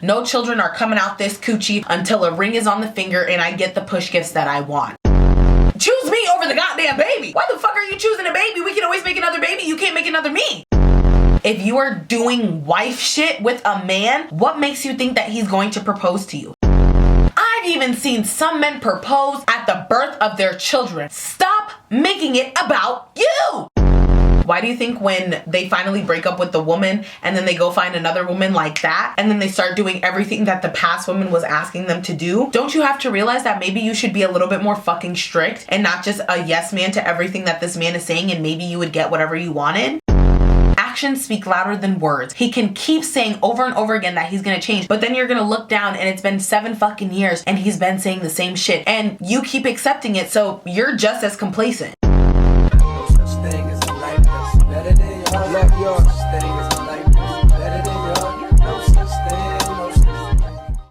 No children are coming out this coochie until a ring is on the finger and I get the push gifts that I want. Choose me over the goddamn baby. Why the fuck are you choosing a baby? We can always make another baby. You can't make another me. If you are doing wife shit with a man, what makes you think that he's going to propose to you? I've even seen some men propose at the birth of their children. Stop making it about you. Why do you think when they finally break up with the woman and then they go find another woman like that and then they start doing everything that the past woman was asking them to do? Don't you have to realize that maybe you should be a little bit more fucking strict and not just a yes man to everything that this man is saying, and maybe you would get whatever you wanted? Actions speak louder than words. He can keep saying over and over again that he's gonna change, but then you're gonna look down and it's been 7 fucking years and he's been saying the same shit and you keep accepting it, so you're just as complacent.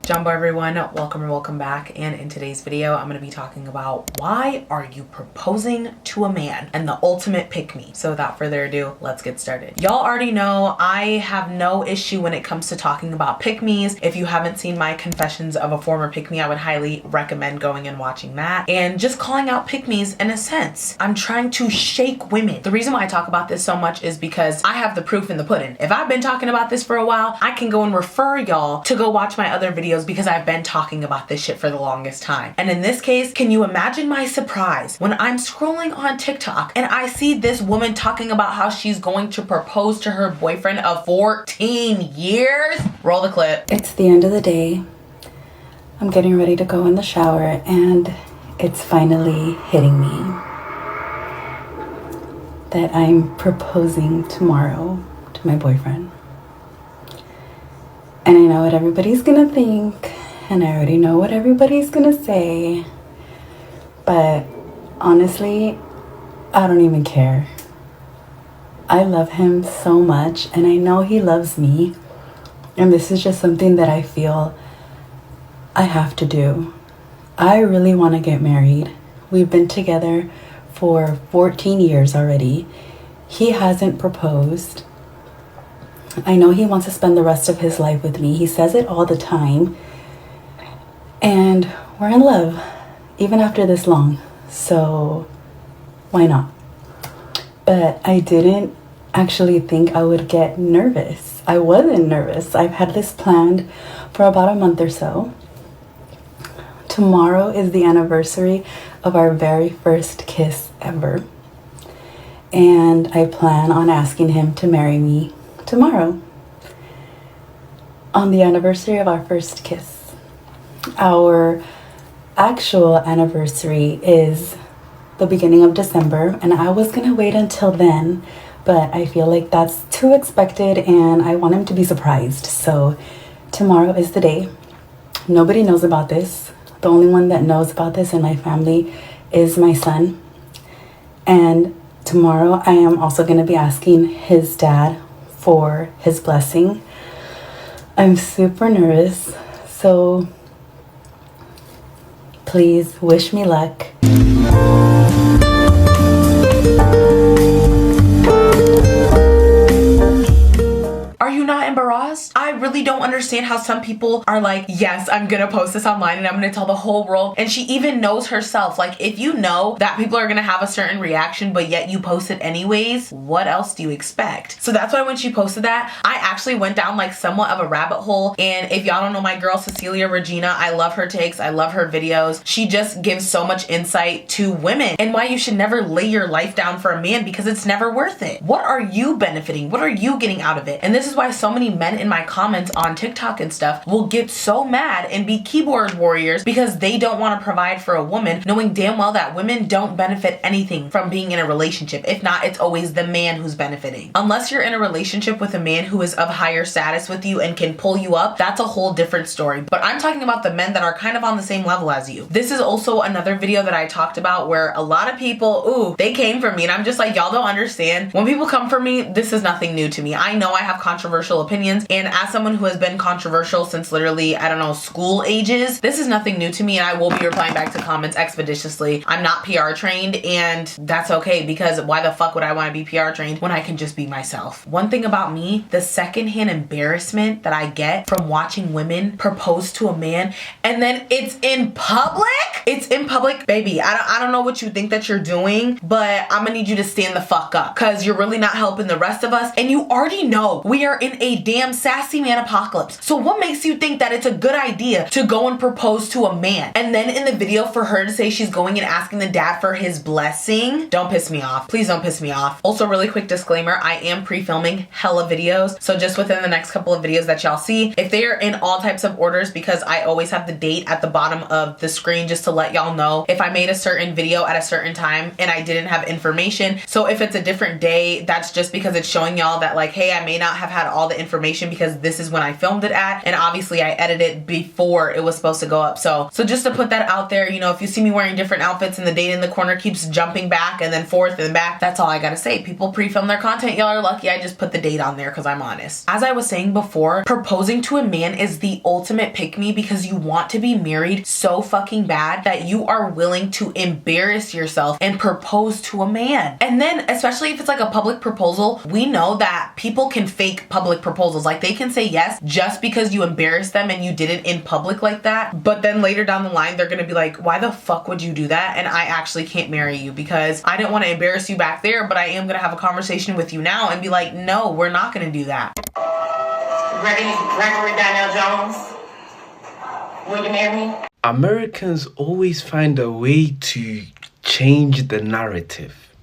Jumbo everyone, welcome or welcome back, and in today's video I'm going to be talking about why are you proposing to a man and the ultimate pick me. So without further ado, let's get started. Y'all already know I have no issue when it comes to talking about pick me's. If you haven't seen my Confessions of a Former Pick Me, I would highly recommend going and watching that and just calling out pick me's. In a sense, I'm trying to shake women. The reason why I talk about this so much is because I have the proof in the pudding. If I've been talking about this for a while, I can go and refer y'all to go watch my other videos because I've been talking about this shit for the longest time. And in this case, can you imagine my surprise when I'm scrolling on TikTok and I see this woman talking about how she's going to propose to her boyfriend of 14 years? Roll the clip. It's the end of the day. I'm getting ready to go in the shower and it's finally hitting me that I'm proposing tomorrow to my boyfriend. And I know what everybody's gonna think, and I already know what everybody's gonna say, but honestly, I don't even care. I love him so much, and I know he loves me, and this is just something that I feel I have to do. I really want to get married. We've been together for 14 years already. He hasn't proposed. I know he wants to spend the rest of his life with me. He says it all the time. And we're in love, even after this long. So why not? But I didn't actually think I would get nervous. I wasn't nervous. I've had this planned for about a month or so. Tomorrow is the anniversary of our very first kiss ever. And I plan on asking him to marry me tomorrow on the anniversary of our first kiss. Our actual anniversary is the beginning of December, and I was gonna wait until then, but I feel like that's too expected and I want him to be surprised. So tomorrow is the day. Nobody knows about this. The only one that knows about this in my family is my son. And tomorrow I am also gonna be asking his dad for his blessing. I'm super nervous, so please wish me luck. Are you not embarrassed? I really don't understand how some people are like, yes, I'm gonna post this online and I'm gonna tell the whole world. And she even knows herself. Like, if you know that people are gonna have a certain reaction, but yet you post it anyways, what else do you expect? So that's why when she posted that, I actually went down like somewhat of a rabbit hole. And if y'all don't know my girl, Cecilia Regina, I love her takes. I love her videos. She just gives so much insight to women and why you should never lay your life down for a man because it's never worth it. What are you benefiting? What are you getting out of it? And this is why so many men in my comments on TikTok and stuff will get so mad and be keyboard warriors because they don't want to provide for a woman, knowing damn well that women don't benefit anything from being in a relationship. If not, it's always the man who's benefiting. Unless you're in a relationship with a man who is of higher status with you and can pull you up, that's a whole different story. But I'm talking about the men that are kind of on the same level as you. This is also another video that I talked about where a lot of people, ooh, they came for me, and I'm just like, y'all don't understand. When people come for me, this is nothing new to me. I know I have controversial opinions, and as someone who has been controversial since literally, I don't know, school ages. This is nothing new to me, and I will be replying back to comments expeditiously. I'm not PR trained, and that's okay, because why the fuck would I want to be PR trained when I can just be myself? One thing about me, the secondhand embarrassment that I get from watching women propose to a man and then it's in public. It's in public, baby. I don't know what you think that you're doing, but I'm gonna need you to stand the fuck up, because you're really not helping the rest of us, and you already know we are in a damn sassy man apocalypse. So what makes you think that it's a good idea to go and propose to a man, and then in the video for her to say she's going and asking the dad for his blessing? Don't piss me off. Please don't piss me off. Also, really quick disclaimer, I am pre-filming hella videos, so just within the next couple of videos that y'all see, if they are in all types of orders, because I always have the date at the bottom of the screen just to let y'all know if I made a certain video at a certain time and I didn't have information. So if it's a different day, that's just because it's showing y'all that like, hey, I may not have had all the information because this is when I filmed it at, and obviously I edited before it was supposed to go up. So just to put that out there, you know, if you see me wearing different outfits and the date in the corner keeps jumping back and then forth and back, that's all I gotta say. People pre-film their content. Y'all are lucky I just put the date on there because I'm honest. As I was saying before, proposing to a man is the ultimate pick-me, because you want to be married so fucking bad that you are willing to embarrass yourself and propose to a man. And then, especially if it's like a public proposal, we know that people can fake public proposals. Like, they can say yes just because you embarrassed them and you did it in public like that. But then later down the line, they're gonna be like, why the fuck would you do that? And I actually can't marry you because I didn't want to embarrass you back there, but I am gonna have a conversation with you now and be like, no, we're not gonna do that. Gregory Daniel Jones, will you marry me? Americans always find a way to change the narrative.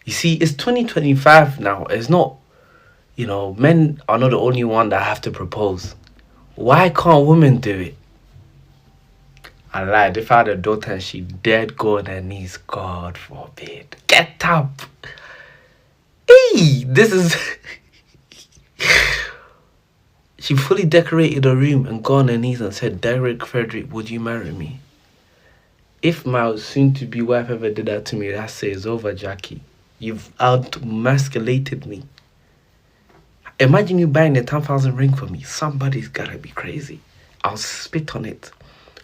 You see, it's 2025 now. It's not, you know, men are not the only one that have to propose. Why can't women do it? I lied. If I had a daughter and she dared go on her knees, God forbid. Get up. Hey, this is... She fully decorated her room and got on her knees and said, Derek Frederick, would you marry me? If my soon-to-be wife ever did that to me, that says over, Jackie. You've out-emasculated me. Imagine you buying a 10,000 ring for me. Somebody's gotta be crazy. I'll spit on it.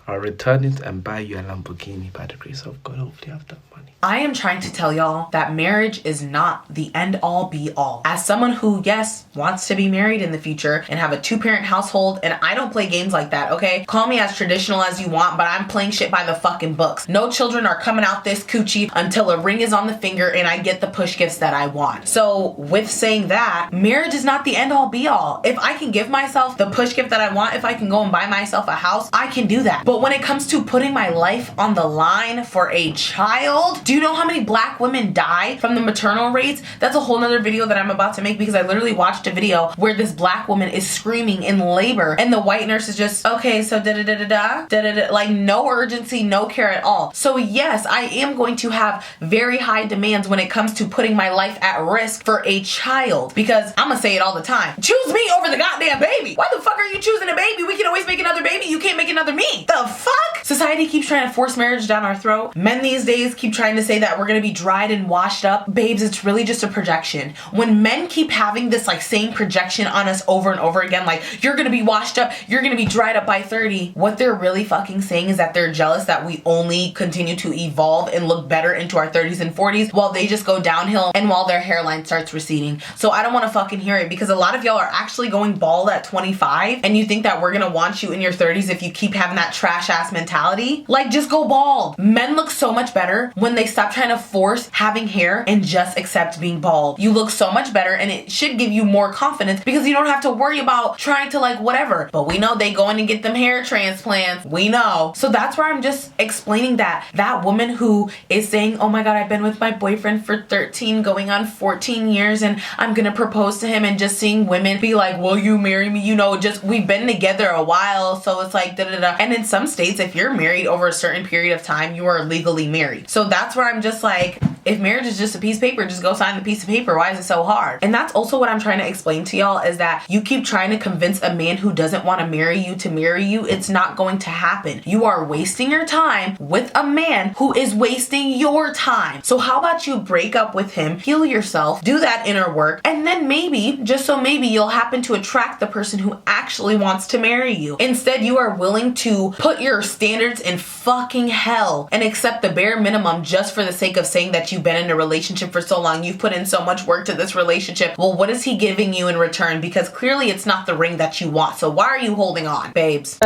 I'll return it and buy you a Lamborghini by the grace of God. Hopefully I have that money. I am trying to tell y'all that marriage is not the end all be all. As someone who, yes, wants to be married in the future and have a 2-parent household, and I don't play games like that, okay? Call me as traditional as you want, but I'm playing shit by the fucking books. No children are coming out this coochie until a ring is on the finger and I get the push gifts that I want. So with saying that, marriage is not the end all be all. If I can give myself the push gift that I want, if I can go and buy myself a house, I can do that. But when it comes to putting my life on the line for a child, do you know how many black women die from the maternal rates? That's a whole nother video that I'm about to make, because I literally watched a video where this black woman is screaming in labor and the white nurse is just, okay, so da-da-da-da-da, like no urgency, no care at all. So yes, I am going to have very high demands when it comes to putting my life at risk for a child, because I'm gonna say it all the time. Choose me over the goddamn baby. Why the fuck are you choosing a baby? We can always make another baby. You can't make another me. The fuck? Society keeps trying to force marriage down our throat. Men these days keep trying to say that we're gonna be dried and washed up. Babes, it's really just a projection. When men keep having this like same projection on us over and over again, like you're gonna be washed up, you're gonna be dried up by 30, what they're really fucking saying is that they're jealous that we only continue to evolve and look better into our 30s and 40s while they just go downhill and while their hairline starts receding. So I don't want to fucking hear it, because a lot of y'all are actually going bald at 25 and you think that we're gonna want you in your 30s if you keep having that trash ass mentality. Like, just go bald. Men look so much better when they stop trying to force having hair and just accept being bald. You look so much better, and it should give you more confidence because you don't have to worry about trying to like whatever. But we know they go in and get them hair transplants. We know. So that's where I'm just explaining that woman who is saying, oh my God, I've been with my boyfriend for 13 going on 14 years and I'm gonna propose to him, and just seeing women be like, will you marry me? You know, just we've been together a while, so it's like da da da. And in some states, if you're married over a certain period of time, you are legally married. So that's where I'm just like, If marriage is just a piece of paper, just go sign the piece of paper. Why is it so hard? And that's also what I'm trying to explain to y'all, is that you keep trying to convince a man who doesn't want to marry you to marry you. It's not going to happen. You are wasting your time with a man who is wasting your time. So how about you break up with him, heal yourself, do that inner work, and then maybe, just so maybe, you'll happen to attract the person who actually wants to marry you. Instead, you are willing to put your standards in fucking hell and accept the bare minimum just for the sake of saying that you've been in a relationship for so long, you've put in so much work to this relationship. Well, what is he giving you in return? Because clearly it's not the ring that you want. So why are you holding on, babes?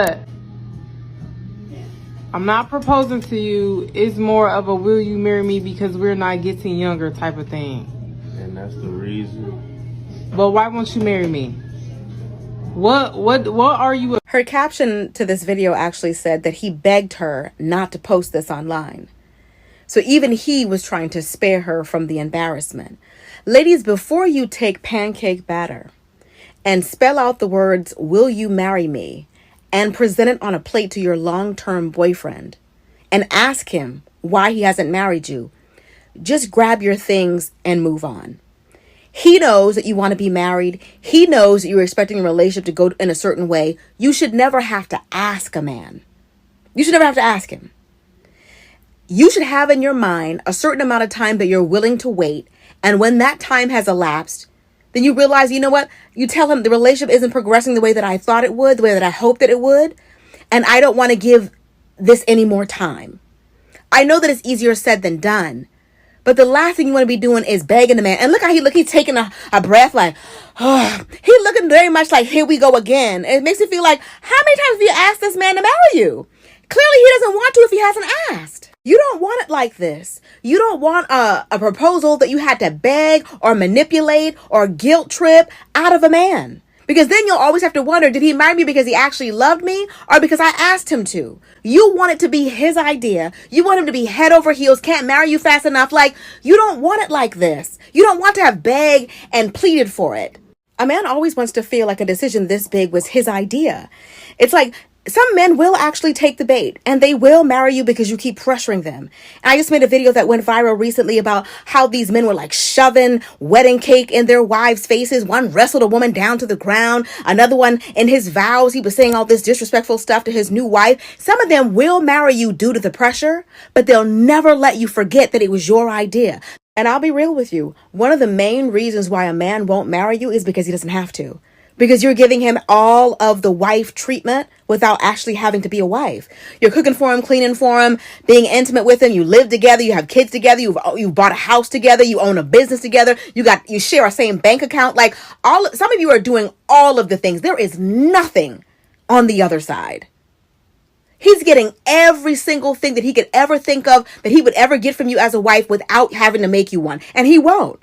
I'm not proposing to you. It's more of a will you marry me because we're not getting younger type of thing. And that's the reason. But why won't you marry me? What are you? Her caption to this video actually said that he begged her not to post this online. So even he was trying to spare her from the embarrassment. Ladies, before you take pancake batter and spell out the words, "Will you marry me?" and present it on a plate to your long-term boyfriend and ask him why he hasn't married you, just grab your things and move on. He knows that you want to be married. He knows that you're expecting a relationship to go in a certain way. You should never have to ask a man. You should never have to ask him. You should have in your mind a certain amount of time that you're willing to wait. And when that time has elapsed, then you realize, you know what? You tell him the relationship isn't progressing the way that I thought it would, the way that I hoped that it would. And I don't want to give this any more time. I know that it's easier said than done. But the last thing you want to be doing is begging the man. And look how he's taking a breath like, oh, he's looking very much like, here we go again. It makes me feel like, how many times have you asked this man to marry you? Clearly he doesn't want to if he hasn't asked. You don't want it like this. You don't want a proposal that you had to beg or manipulate or guilt trip out of a man. Because then you'll always have to wonder, did he marry me because he actually loved me or because I asked him to? You want it to be his idea. You want him to be head over heels, can't marry you fast enough. Like, you don't want it like this. You don't want to have begged and pleaded for it. A man always wants to feel like a decision this big was his idea. It's like, some men will actually take the bait and they will marry you because you keep pressuring them. And I just made a video that went viral recently about how these men were like shoving wedding cake in their wives' faces. One wrestled a woman down to the ground. Another one, in his vows, he was saying all this disrespectful stuff to his new wife. Some of them will marry you due to the pressure, but they'll never let you forget that it was your idea. And I'll be real with you. One of the main reasons why a man won't marry you is because he doesn't have to. Because you're giving him all of the wife treatment without actually having to be a wife. You're cooking for him, cleaning for him, being intimate with him. You live together. You have kids together. You've bought a house together. You own a business together. You share a same bank account. Like some of you are doing all of the things. There is nothing on the other side. He's getting every single thing that he could ever think of that he would ever get from you as a wife without having to make you one. And he won't.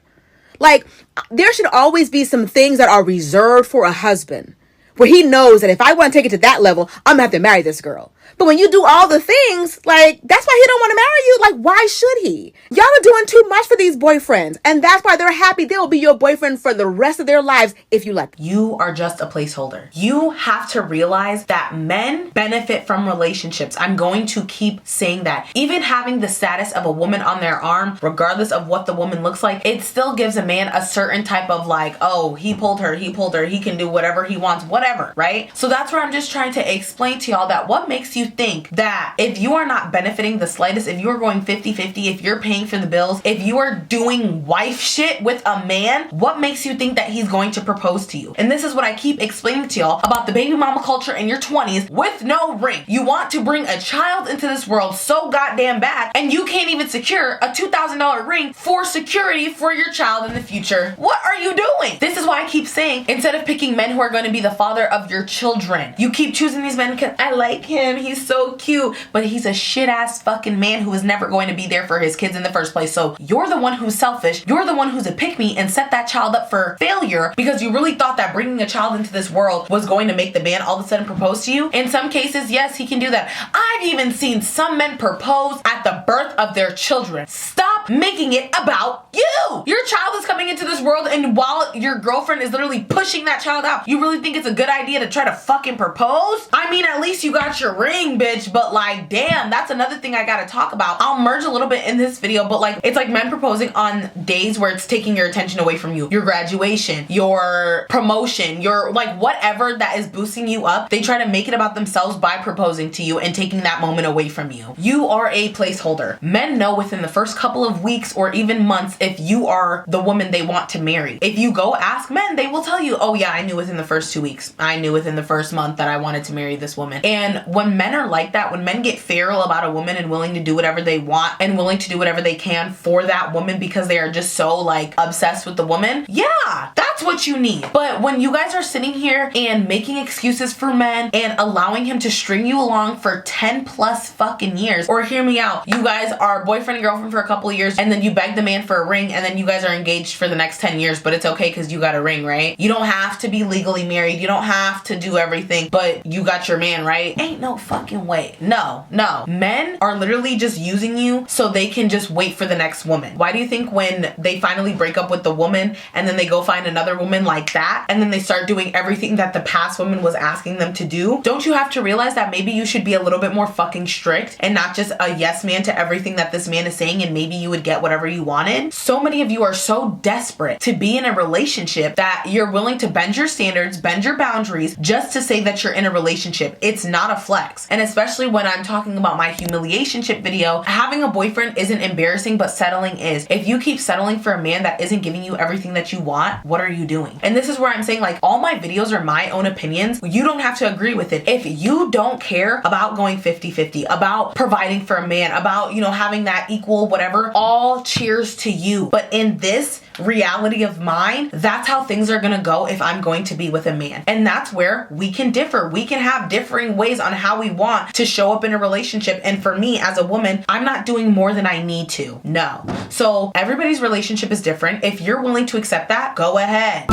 Like, there should always be some things that are reserved for a husband where he knows that if I want to take it to that level, I'm going to have to marry this girl. But when you do all the things, like, that's why he don't want to marry you. Like, why should he? Y'all are doing too much for these boyfriends. And that's why they're happy they'll be your boyfriend for the rest of their lives if you let them. You are just a placeholder. You have to realize that men benefit from relationships. I'm going to keep saying that. Even having the status of a woman on their arm, regardless of what the woman looks like, it still gives a man a certain type of like, oh, he pulled her, he can do whatever he wants, whatever, right? So that's where I'm just trying to explain to y'all that what makes you think that if you are not benefiting the slightest, if you are going 50-50, if you're paying for the bills, if you are doing wife shit with a man, what makes you think that he's going to propose to you? And this is what I keep explaining to y'all about the baby mama culture in your 20s with no ring. You want to bring a child into this world so goddamn bad, and you can't even secure a $2,000 ring for security for your child in the future. What are you doing? This is why I keep saying, instead of picking men who are going to be the father of your children, you keep choosing these men because I like him, he's so cute, but he's a shit ass fucking man who is never going to be there for his kids in the first place. So you're the one who's selfish, you're the one who's a pick me and set that child up for failure because you really thought that bringing a child into this world was going to make the man all of a sudden propose to you. In some cases, yes, he can do that. I've even seen some men propose at the birth of their children. Stop stop making it about you. Your child is coming into this world, and while your girlfriend is literally pushing that child out, you really think it's a good idea to try to fucking propose? I mean, at least you got your ring, bitch, but like, damn, that's another thing I gotta talk about. I'll merge a little bit in this video, but like, it's like men proposing on days where it's taking your attention away from you. Your graduation, your promotion, your like whatever that is boosting you up, they try to make it about themselves by proposing to you and taking that moment away from you. You are a placeholder. Men know within the first couple of weeks or even months if you are the woman they want to marry. If you go ask men, they will tell you, oh yeah, I knew within the first 2 weeks. I knew within the first month that I wanted to marry this woman. And when men are like that, when men get feral about a woman and willing to do whatever they want and willing to do whatever they can for that woman because they are just so like obsessed with the woman, yeah, that's what you need. But when you guys are sitting here and making excuses for men and allowing him to string you along for 10 plus fucking years, or hear me out, you guys are boyfriend and girlfriend for a couple of years and then you beg the man for a ring and then you guys are engaged for the next 10 years, but it's okay because you got a ring, right? You don't have to be legally married. You don't have to do everything, but you got your man, right? Ain't no fucking way. No. Men are literally just using you so they can just wait for the next woman. Why do you think when they finally break up with the woman and then they go find another woman like that and then they start doing everything that the past woman was asking them to do, don't you have to realize that maybe you should be a little bit more fucking strict and not just a yes man to everything that this man is saying, and maybe you would get whatever you wanted? So many of you are so desperate to be in a relationship that you're willing to bend your standards, bend your boundaries just to say that you're in a relationship. It's not a flex. And especially when I'm talking about my humiliationship video, having a boyfriend isn't embarrassing, but settling is. If you keep settling for a man that isn't giving you everything that you want, what are you doing? And this is where I'm saying, like, all my videos are my own opinions. You don't have to agree with it. If you don't care about going 50-50, about providing for a man, about, you know, having that equal whatever, all cheers to you. But in this reality of mine, that's how things are gonna go if I'm going to be with a man. And that's where we can differ. We can have differing ways on how we want to show up in a relationship. And for me as a woman, I'm not doing more than I need to. No. So everybody's relationship is different. If you're willing to accept that, go ahead.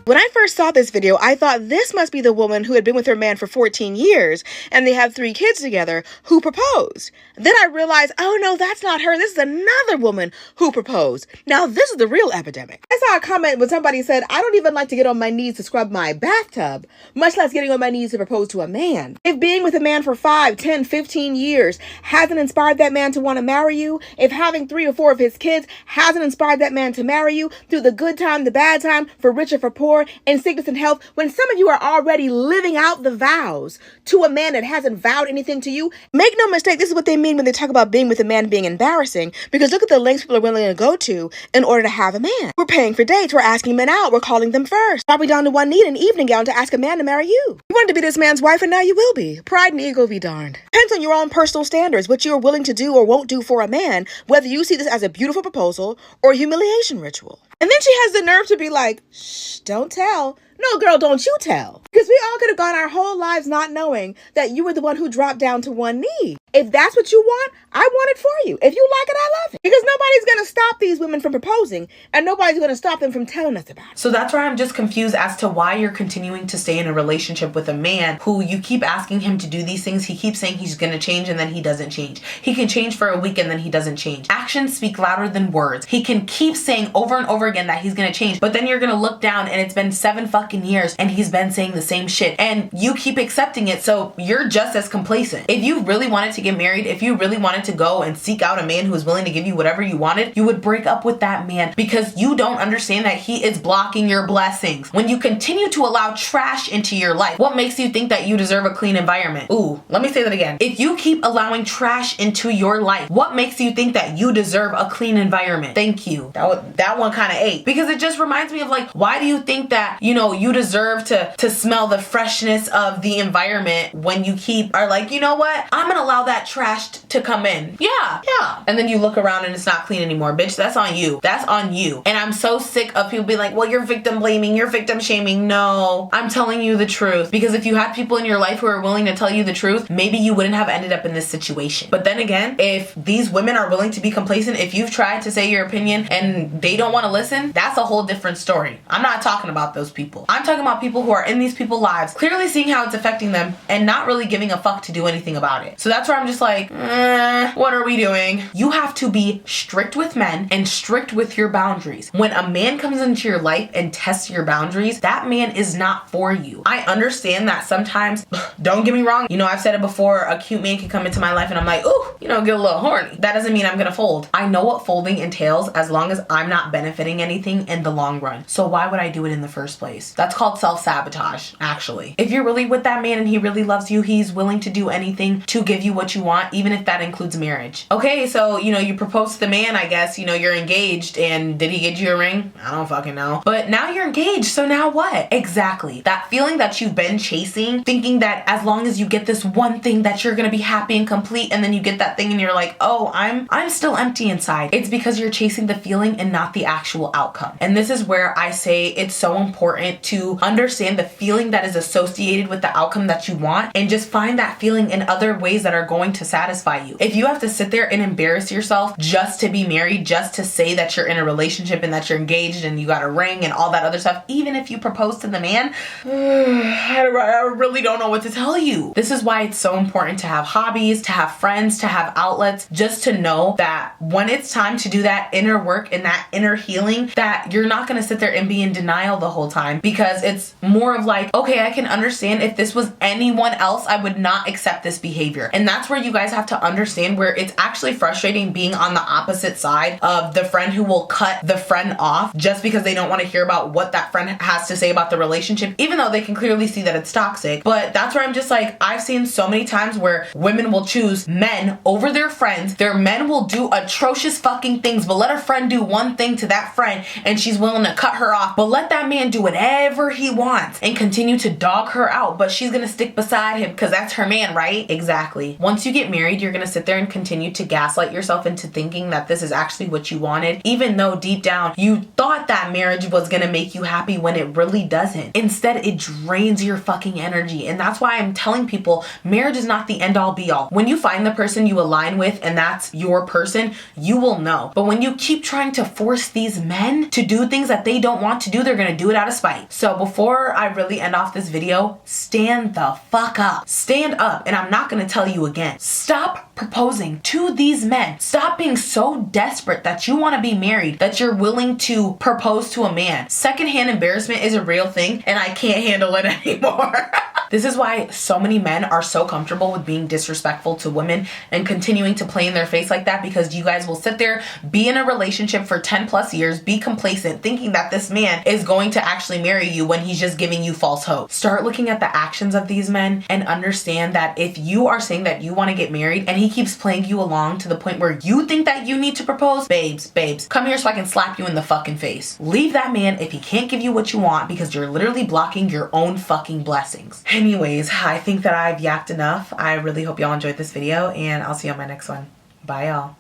When I first saw this video, I thought this must be the woman who had been with her man for 14 years and they have 3 kids together who proposed. Then I realized, oh no, that's not her. This is another woman who proposed. Now this is the real epidemic. I saw a comment when somebody said, I don't even like to get on my knees to scrub my bathtub, much less getting on my knees to propose to a man. If being with a man for 5, 10, 15 years hasn't inspired that man to want to marry you, if having 3 or 4 of his kids hasn't inspired that man to marry you through the good time, the bad time, for rich or for poor, in sickness and health, when some of you are already living out the vows to a man that hasn't vowed anything to you, make no mistake, this is what they mean when they talk about being with a man being embarrassing, because look at the lengths people are willing to go to in order to have a man. We're paying for dates, we're asking men out, we're calling them first, dropping down to one knee in an evening gown to ask a man to marry you. You wanted to be this man's wife and now you will be. Pride and ego be darned. Depends on your own personal standards, what you are willing to do or won't do for a man, whether you see this as a beautiful proposal or a humiliation ritual. And then she has the nerve to be like, shh, don't tell. No, girl, don't you tell. Because we all could have gone our whole lives not knowing that you were the one who dropped down to one knee. If that's what you want, I want it for you. If you like it, I love it. Because nobody's going to stop these women from proposing, and nobody's going to stop them from telling us about it. So that's where I'm just confused as to why you're continuing to stay in a relationship with a man who you keep asking him to do these things. He keeps saying he's going to change and then he doesn't change. He can change for a week and then he doesn't change. Actions speak louder than words. He can keep saying over and over again that he's going to change, but then you're going to look down and it's been 7 fucking years and he's been saying the same shit and you keep accepting it. So you're just as complacent. If you really wanted to get married, if you really wanted to go and seek out a man who is willing to give you whatever you wanted, you would break up with that man because you don't understand that he is blocking your blessings. When you continue to allow trash into your life, what makes you think that you deserve a clean environment? Ooh, let me say that again. If you keep allowing trash into your life, what makes you think that you deserve a clean environment? Thank you. That one kind of ate, because it just reminds me of like, why do you think that, you know, you deserve to smell the freshness of the environment when you are like, you know what? I'm gonna allow that trash to come in. Yeah. And then you look around and it's not clean clean anymore. Bitch, that's on you. That's on you. And I'm so sick of people being like, well, you're victim blaming, you're victim shaming. No, I'm telling you the truth. Because if you had people in your life who are willing to tell you the truth, maybe you wouldn't have ended up in this situation. But then again, if these women are willing to be complacent, if you've tried to say your opinion and they don't want to listen, that's a whole different story. I'm not talking about those people. I'm talking about people who are in these people's lives, clearly seeing how it's affecting them and not really giving a fuck to do anything about it. So that's where I'm just like, what are we doing? You have to be strict with men and strict with your boundaries. When a man comes into your life and tests your boundaries, that man is not for you. I understand that sometimes, don't get me wrong, you know, I've said it before, a cute man can come into my life and I'm like, ooh, you know, get a little horny. That doesn't mean I'm gonna fold. I know what folding entails as long as I'm not benefiting anything in the long run. So why would I do it in the first place? That's called self-sabotage, actually. If you're really with that man and he really loves you, he's willing to do anything to give you what you want, even if that includes marriage. Okay, so, you know, you propose to the man, I guess, you know, you're engaged, and did he get you a ring? I don't fucking know. But now you're engaged, so now what? Exactly. That feeling that you've been chasing, thinking that as long as you get this one thing that you're gonna be happy and complete, and then you get that thing and you're like, oh, I'm still empty inside. It's because you're chasing the feeling and not the actual outcome. And this is where I say it's so important to understand the feeling that is associated with the outcome that you want and just find that feeling in other ways that are going to satisfy you. If you have to sit there and embarrass yourself just to be married, just to say that you're in a relationship and that you're engaged and you got a ring and all that other stuff, even if you propose to the man, I really don't know what to tell you. This is why it's so important to have hobbies, to have friends, to have outlets, just to know that when it's time to do that inner work and that inner healing, that you're not going to sit there and be in denial the whole time, because it's more of like, okay, I can understand if this was anyone else, I would not accept this behavior. And that's where you guys have to understand where it's actually frustrating being on the opposite side of the friend who will cut the friend off just because they don't want to hear about what that friend has to say about the relationship, even though they can clearly see that it's toxic. But that's where I'm just like, I've seen so many times where women will choose men over their friends. Their men will do atrocious fucking things, but let a friend do one thing to that friend and she's willing to cut her off, but let that man do whatever he wants and continue to dog her out, but she's gonna stick beside him because that's her man, right? Exactly. Once you get married, you're gonna sit there and continue to gaslight yourself into thinking that this is actually what you wanted, even though deep down you thought that marriage was gonna make you happy when it really doesn't. Instead, it drains your fucking energy. And that's why I'm telling people marriage is not the end all be all. When you find the person you align with and that's your person, you will know. But when you keep trying to force these men to do things that they don't want to do, they're gonna do it out of spite. So before I really end off this video, stand the fuck up. Stand up. And I'm not gonna tell you again. Stop proposing to these men. Stop being so desperate that you want to be married that you're willing to propose to a man. Secondhand embarrassment is a real thing and I can't handle it anymore. This is why so many men are so comfortable with being disrespectful to women and continuing to play in their face like that, because you guys will sit there, be in a relationship for 10 plus years, be complacent, thinking that this man is going to actually marry you when he's just giving you false hope. Start looking at the actions of these men and understand that if you are saying that you want to get married and he keeps playing you along to the point where you think that you need to propose, babes, come here so I can slap you in the fucking face. Leave that man if he can't give you what you want, because you're literally blocking your own fucking blessings. Anyways, I think that I've yapped enough. I really hope y'all enjoyed this video and I'll see you on my next one. Bye y'all.